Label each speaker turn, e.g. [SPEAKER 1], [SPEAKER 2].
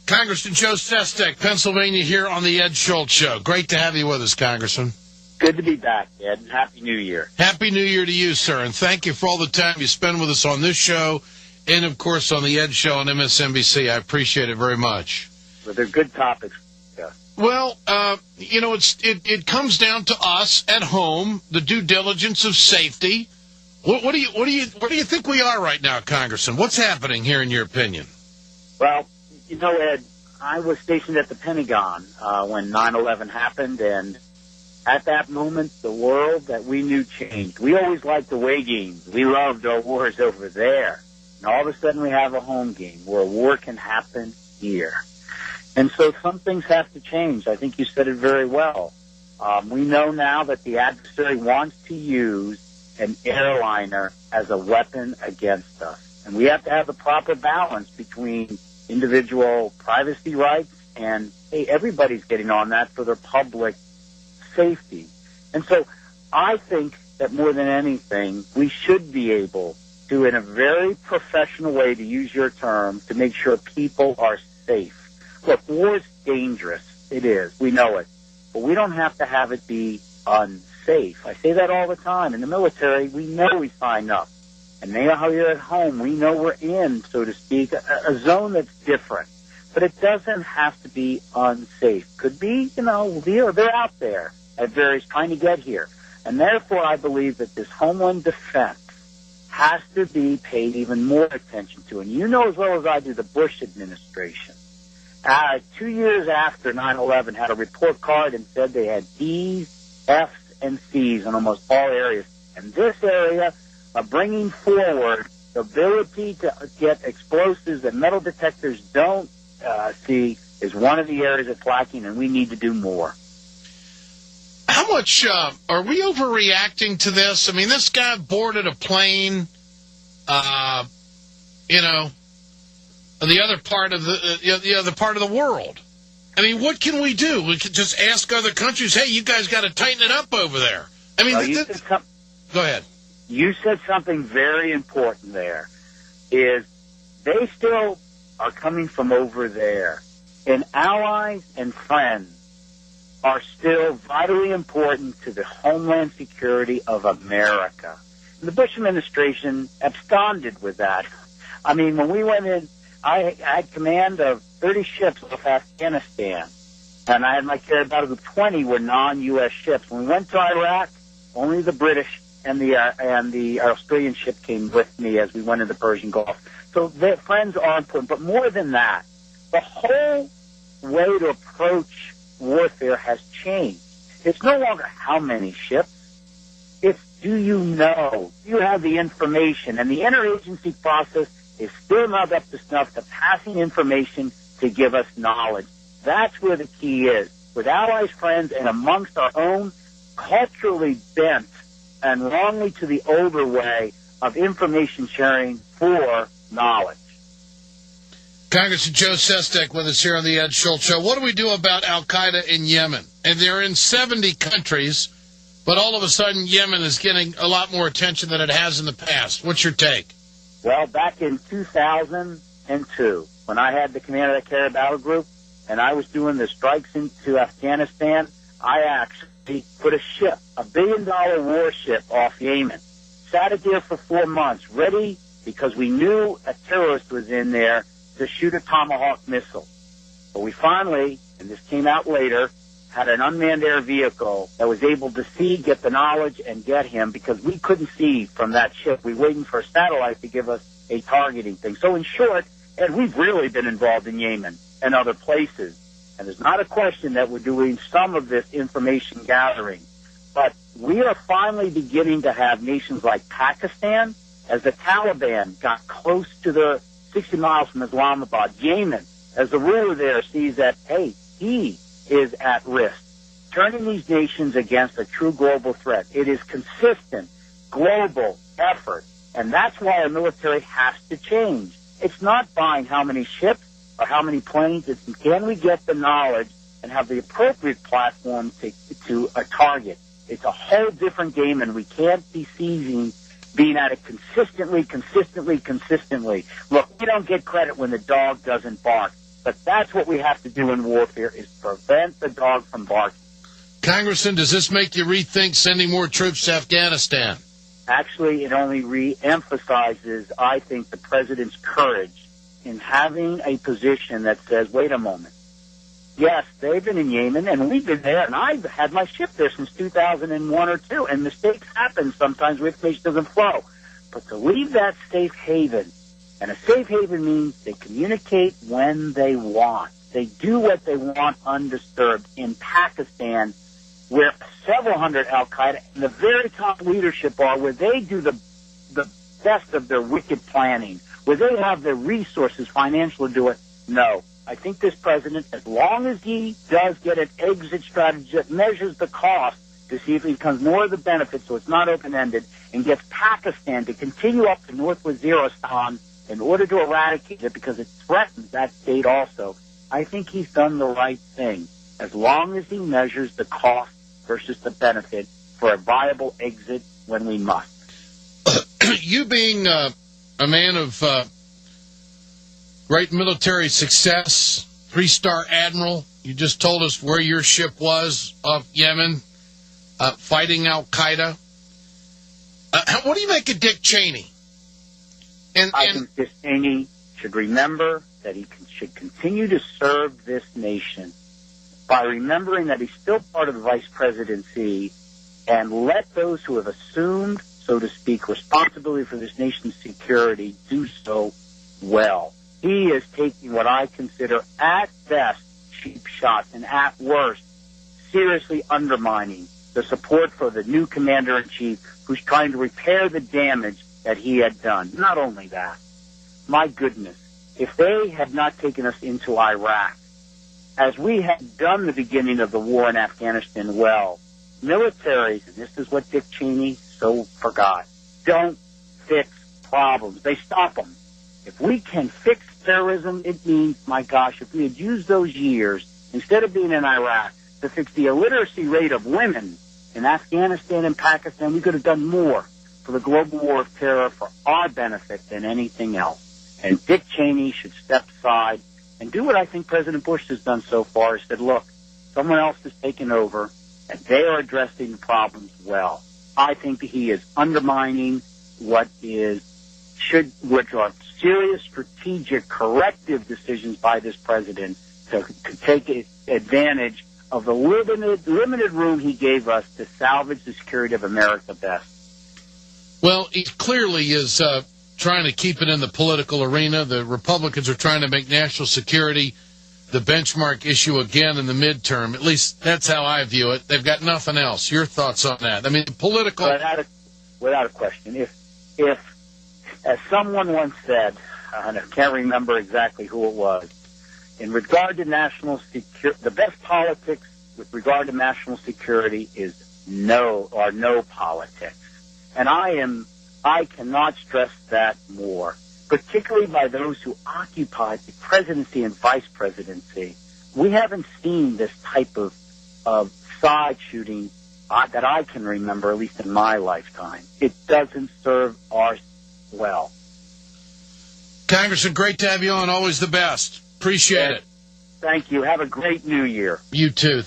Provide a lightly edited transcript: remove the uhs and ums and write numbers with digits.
[SPEAKER 1] Congressman Joe Sestak, Pennsylvania, here on the Ed Schultz Show. Great to have you with us, Congressman.
[SPEAKER 2] Good to be back, Ed. Happy New Year.
[SPEAKER 1] Happy New Year to you, sir, and thank you for all the time you spend with us on this show and, of course, on the Ed Show on MSNBC. I appreciate it very much.
[SPEAKER 2] Well, they're good topics. Yeah.
[SPEAKER 1] Well, it comes down to us at home, the due diligence of safety. What do you think we are right now, Congressman? What's happening here, in your opinion?
[SPEAKER 2] Well, Ed, I was stationed at the Pentagon when 9/11 happened, and at that moment, the world that we knew changed. We always liked away games. We loved our wars over there. And all of a sudden, we have a home game where a war can happen here. And so some things have to change. I think you said it very well. We know now that the adversary wants to use an airliner as a weapon against us. And we have to have the proper balance between individual privacy rights and, hey, everybody's getting on that for their public safety. And so I think that more than anything, we should be able to, in a very professional way, to use your term, to make sure people are safe. Look, war is dangerous. It is. We know it. But we don't have to have it be unsafe. I say that all the time. In the military, we know we sign up. And now how you're at home, we know we're in, so to speak, a zone that's different. But it doesn't have to be unsafe. Could be, they're out there at various trying to get here. And therefore, I believe that this Homeland Defense has to be paid even more attention to. And you know as well as I do, the Bush administration, 2 years after 9/11, had a report card and said they had D's, F's, and C's in almost all areas. And this area of bringing forward the ability to get explosives that metal detectors don't see is one of the areas that's lacking, and we need to do more.
[SPEAKER 1] How much are we overreacting to this? I mean, this guy boarded a plane, on the other part of the world. I mean, what can we do? We could just ask other countries, hey, you guys got to tighten it up over there. I mean, go ahead.
[SPEAKER 2] You said something very important there, is they still are coming from over there. And allies and friends are still vitally important to the homeland security of America. And the Bush administration absconded with that. I mean, when we went in, I had command of 30 ships off Afghanistan, and I had my care about 20 were non-U.S. ships. When we went to Iraq, only the British and the Australian ship came with me as we went into the Persian Gulf. So their friends are important. But more than that, the whole way to approach warfare has changed. It's no longer how many ships. It's do you know? Do you have the information? And the interagency process is still not up to snuff to passing information to give us knowledge. That's where the key is. With allies, friends, and amongst our own culturally bent and wrongly to the older way of information sharing for knowledge.
[SPEAKER 1] Congressman Joe Sestak with us here on the Ed Schultz Show. What do we do about al-Qaeda in Yemen? And they're in 70 countries, but all of a sudden Yemen is getting a lot more attention than it has in the past. What's your take?
[SPEAKER 2] Well, back in 2002, when I had the command of the Carrier Battle Group, and I was doing the strikes into Afghanistan, I actually put a ship, a $1 billion warship off Yemen. Sat it there for 4 months, ready because we knew a terrorist was in there to shoot a Tomahawk missile. But we finally, and this came out later, had an unmanned air vehicle that was able to see, get the knowledge, and get him because we couldn't see from that ship. We were waiting for a satellite to give us a targeting thing. So in short, and we've really been involved in Yemen and other places. And there's not a question that we're doing some of this information gathering. But we are finally beginning to have nations like Pakistan, as the Taliban got close to the 60 miles from Islamabad, Yemen, as the ruler there sees that, hey, he is at risk, turning these nations against a true global threat. It is consistent global effort, and that's why our military has to change. It's not buying how many ships or how many planes. It's can we get the knowledge and have the appropriate platform to a target. It's a whole different game, and we can't be being at it consistently. Look, we don't get credit when the dog doesn't bark. But that's what we have to do in warfare, is prevent the dog from barking.
[SPEAKER 1] Congressman, does this make you rethink sending more troops to Afghanistan?
[SPEAKER 2] Actually, it only re-emphasizes, I think, the president's courage in having a position that says, wait a moment. Yes, they've been in Yemen, and we've been there, and I've had my ship there since 2001 or 2, and mistakes happen sometimes where information doesn't flow. But to leave that safe haven, and a safe haven means they communicate when they want. They do what they want undisturbed. In Pakistan, where several hundred al-Qaeda and the very top leadership are, where they do the best of their wicked planning, where they have the resources financial to do it, no. I think this president, as long as he does get an exit strategy that measures the cost to see if it becomes more of the benefit so it's not open-ended, and gets Pakistan to continue up to North Waziristan in order to eradicate it because it threatens that state also, I think he's done the right thing, as long as he measures the cost versus the benefit for a viable exit when we must.
[SPEAKER 1] You being a man of great military success, 3-star admiral, you just told us where your ship was off Yemen, fighting al-Qaeda. What do you make of Dick Cheney?
[SPEAKER 2] I think Dick Cheney should remember that he should continue to serve this nation by remembering that he's still part of the vice presidency, and let those who have assumed, so to speak, responsibility for this nation's security do so well. He is taking what I consider at best cheap shots, and at worst seriously undermining the support for the new commander-in-chief who's trying to repair the damage that he had done. Not only that, my goodness, if they had not taken us into Iraq, as we had done the beginning of the war in Afghanistan well, militaries, and this is what Dick Cheney so forgot, don't fix problems. They stop them. If we can fix terrorism, it means, my gosh, if we had used those years, instead of being in Iraq, to fix the illiteracy rate of women in Afghanistan and Pakistan, we could have done more for the global war of terror for our benefit than anything else. And Dick Cheney should step aside and do what I think President Bush has done so far, is said, look, someone else has taken over, and they are addressing the problems well. I think that he is undermining which are serious strategic corrective decisions by this president to take advantage of the limited room he gave us to salvage the security of America best.
[SPEAKER 1] Well, he clearly is trying to keep it in the political arena. The Republicans are trying to make national security the benchmark issue again in the midterm. At least that's how I view it. They've got nothing else. Your thoughts on that? I mean, political...
[SPEAKER 2] Without a question. If as someone once said, and I can't remember exactly who it was, in regard to national security, the best politics with regard to national security is no politics. And I cannot stress that more, particularly by those who occupy the presidency and vice presidency. We haven't seen this type of side shooting that I can remember, at least in my lifetime. It doesn't serve ours well.
[SPEAKER 1] Congressman, great to have you on. Always the best. Appreciate it.
[SPEAKER 2] Thank you. Have a great new year.
[SPEAKER 1] You too.